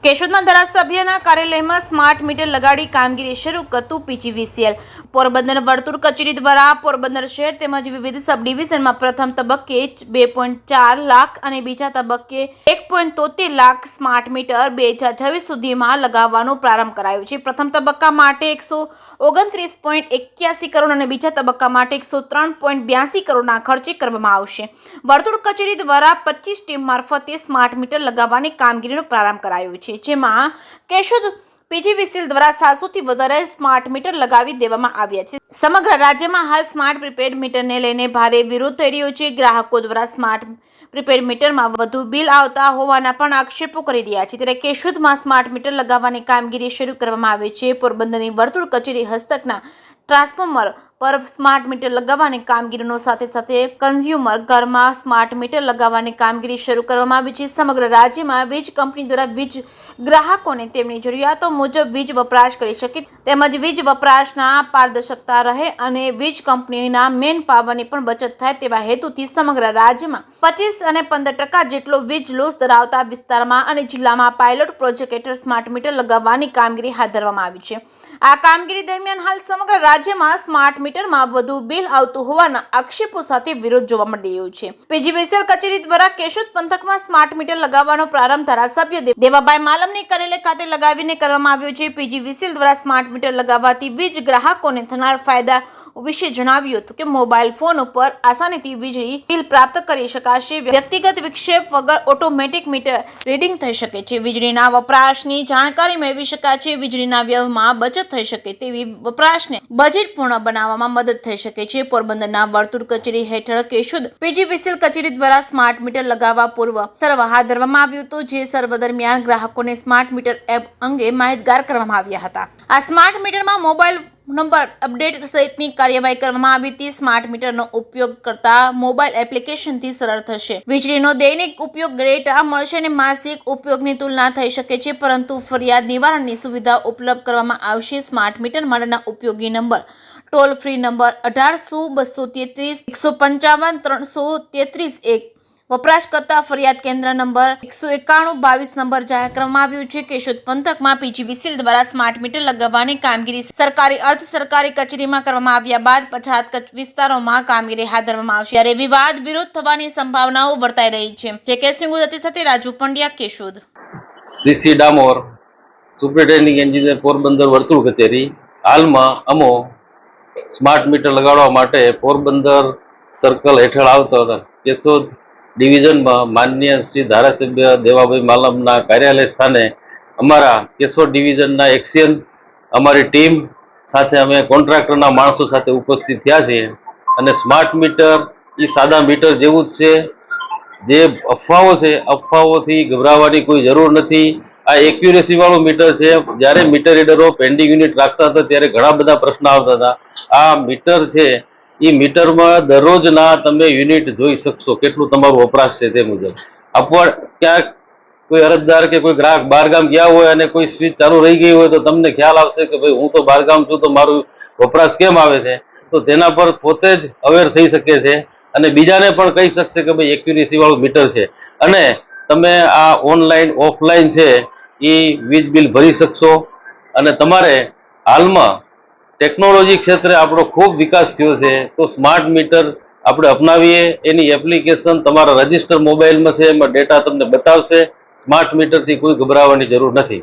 કેશોદના ધારાસભ્યના કાર્યાલયમાં smart meter લગાડી કામગીરી શરૂ કરતું પીજીવીસીએલ પોરબંદર વર્તુળ કચેરી દ્વારા પોરબંદર શહેર તેમજ વિવિધ સબ ડિવિઝનમાં પ્રથમ તબક્કે 2.4 લાખ અને બીજા તબક્કે 1.73 લાખ સ્માર્ટ મીટર 2026 સુધીમાં લગાવવાનો પ્રારંભ કરાયો છે। પ્રથમ તબક્કા માટે 129.81 કરોડ અને બીજા તબક્કા માટે 103.82 કરોડના ખર્ચે કરવામાં આવશે। વર્તુળ કચેરી દ્વારા 25 ટીમ મારફતે સ્માર્ટ મીટર લગાવવાની કામગીરીનો પ્રારંભ કરાયો છે, જેમાં કેશોદ પીજીવીસીએલ દ્વારા 700 થી વધારે સ્માર્ટ મીટર લગાવી દેવામાં આવ્યા છે। સમગ્ર રાજ્યમાં હાલ સ્માર્ટ પ્રીપેડ મીટરને લઈને ભારે વિરોધ થઈ રહ્યો છે। ગ્રાહકો દ્વારા સ્માર્ટ પ્રીપેડ મીટરમાં વધુ બિલ આવતા હોવાના પણ આક્ષેપો કરી રહ્યા છે, ત્યારે કેશોદમાં સ્માર્ટ મીટર લગાવવાની કામગીરી શરૂ કરવામાં આવી છે। પોરબંદરની વર્તુળ કચેરી હસ્તકના ટ્રાન્સફોર્મર પર સ્માર્ટ મીટર લગાવવાની કામગીરીનો સાથે સાથે કન્ઝ્યુમર ઘરમાં સ્માર્ટ મીટર લગાવવાની કામગીરી શરૂ કરવામાં આવી છે। સમગ્ર રાજ્યમાં વીજ કંપની દ્વારા વીજ ગ્રાહકોને તેમની જરૂરિયાતો મુજબ વીજ વપરાશ કરી શકે તેમજ વીજ વપરાશના પારદર્શકતા રહે અને વીજ કંપનીના મેન પાવરની પણ બચત થાય તેવા હેતુથી સમગ્ર રાજ્યમાં 25 અને 15% જેટલો વીજ લોસ ધરાવતા વિસ્તારમાં અને જિલ્લામાં પાયલોટ પ્રોજેક્ટ હેઠળ સ્માર્ટ મીટર લગાવવાની કામગીરી હાથ ધરવામાં આવી છે। આ કામગીરી દરમિયાન હાલ સમગ્ર રાજ્યમાં સ્માર્ટ મીટરમાં વધુ બિલ આવતું હોવાના આક્ષેપો સાથે વિરોધ જોવા મળી રહ્યો છે। પીજીવીસીએલ કચેરી દ્વારા કેશોદ પંથકમાં સ્માર્ટ મીટર લગાવવાનો પ્રારંભ ધારાસભ્ય દેવાભાઈ માલમની કાર્યાલય ખાતે લગાવીને કરવામાં આવ્યો છે। પીજીવીસીએલ દ્વારા સ્માર્ટ મીટર લગાવવાથી વીજ ગ્રાહકોને થનાર ફાયદા વિશે જણાવ્યું હતું કે મોબાઈલ ફોન ઉપર આસાનીથી વીજળી બિલ પ્રાપ્ત કરી શકાશે। વ્યક્તિગત વિક્ષેપ વગર ઓટોમેટિક મીટર રીડિંગ થઈ શકે છે। વીજળીના વપરાશની જાણકારી મેળવી શકાય છે। વીજળીના વ્યયમાં બચત થઈ શકે તેવી વપરાશને બજેટ પૂર્ણ બનાવવામાં મદદ થઈ શકે છે। પોરબંદરના વર્તુળ કચેરી હેઠળ કેશોદ પીજીવીસીએલ કચેરી દ્વારા સ્માર્ટ મીટર લગાવવા પૂર્વ સર્વ હાથ ધરવામાં આવ્યું હતું, જે સર્વ દરમિયાન ગ્રાહકોને સ્માર્ટ મીટર એપ અંગે માહિતગાર કરવામાં આવ્યા હતા। આ સ્માર્ટ મીટરમાં મોબાઈલ નંબર અપડેટ સહિતની કાર્યવાહી કરવામાં આવી હતી। સ્માર્ટ મીટરનો ઉપયોગ કરતા મોબાઈલ એપ્લિકેશનથી સરળ થશે। વીજળીનો દૈનિક ઉપયોગ ડેટા મળશે અને માસિક ઉપયોગની તુલના થઈ શકે છે, પરંતુ ફરિયાદ નિવારણની સુવિધા ઉપલબ્ધ કરવામાં આવશે। સ્માર્ટ મીટર માટેના ઉપયોગી નંબર ટોલ ફ્રી નંબર 1800 233 155 333 1 વપરાશકર્તા ફરિયાદ કેન્દ્ર નંબર 191 22 નંબર જાહેર કરવામાં આવ્યું છે। કેશોદ પંથકમાં પીજીવીસીએલ દ્વારા સ્માર્ટ મીટર લગાવવાની કામગીરી સરકારી અર્ધ સરકારી કચેરીમાં કરવામાં આવ્યા બાદ 50 વિસ્તારોમાં કામગીરી હાથ ધરવામાં આવશે, ત્યારે વિવાદ વિરોધ થવાની સંભાવનાઓ વર્તાઈ રહી છે। જે કેસિંગ ગુજરાતી સાથે રાજુ પંડ્યા, કેશોદ। સીસી ડામોર, સુપરિન્ટેન્ડિંગ એન્જિનિયર, પોરબંદર વર્તુળ કચેરી। હાલમાં અમો સ્માર્ટ મીટર લગાડવા માટે પોરબંદર સર્કલ હેઠળ આવતા હતા કેશોદ ડિવિઝનમાં માનનીય શ્રી ધારાસભ્ય દેવાભાઈ માલમના કાર્યાલય સ્થાને અમારા કેશોદ ડિવિઝનના એક્શન અમારી ટીમ સાથે અમે કોન્ટ્રાક્ટરના માણસો સાથે ઉપસ્થિત થયા છીએ અને સ્માર્ટ મીટર એ સાદા મીટર જેવું જ છે। જે અફવાઓ છે, અફવાઓથી ગભરાવાની કોઈ જરૂર નથી। આ એક્યુરેસી વાળું મીટર છે। જ્યારે મીટર રીડરો પેન્ડિંગ યુનિટ રાખતા હતા ત્યારે ઘણા બધા પ્રશ્ન આવતા હતા। આ મીટર છે એ મીટરમાં દરરોજના તમે યુનિટ જોઈ શકશો, કેટલું તમારું વપરાશ છે તે મુજબ। આપણ ક્યાંક કોઈ અરજદાર કે કોઈ ગ્રાહક બહારગામ ગયા હોય અને કોઈ સ્વિચ ચાલુ રહી ગઈ હોય તો તમને ખ્યાલ આવશે કે ભાઈ હું તો બહારગામ છું તો મારું વપરાશ કેમ આવે છે, તો તેના પર પોતે જ અવેર થઈ શકે છે અને બીજાને પણ કહી શકશે કે ભાઈ એક્યુરેસી વાળું મીટર છે અને તમે આ ઓનલાઈન ઓફલાઈન છે એ વીજ બિલ ભરી શકશો। અને તમારે હાલમાં ટેકનોલોજી ક્ષેત્રે આપણો ખૂબ વિકાસ થયો છે, તો સ્માર્ટ મીટર આપણે અપનાવીએ। એની એપ્લિકેશન તમારા રજિસ્ટર મોબાઈલમાં છે, એમાં ડેટા તમને બતાવશે। સ્માર્ટ મીટરથી કોઈ ગભરાવાની જરૂર નથી।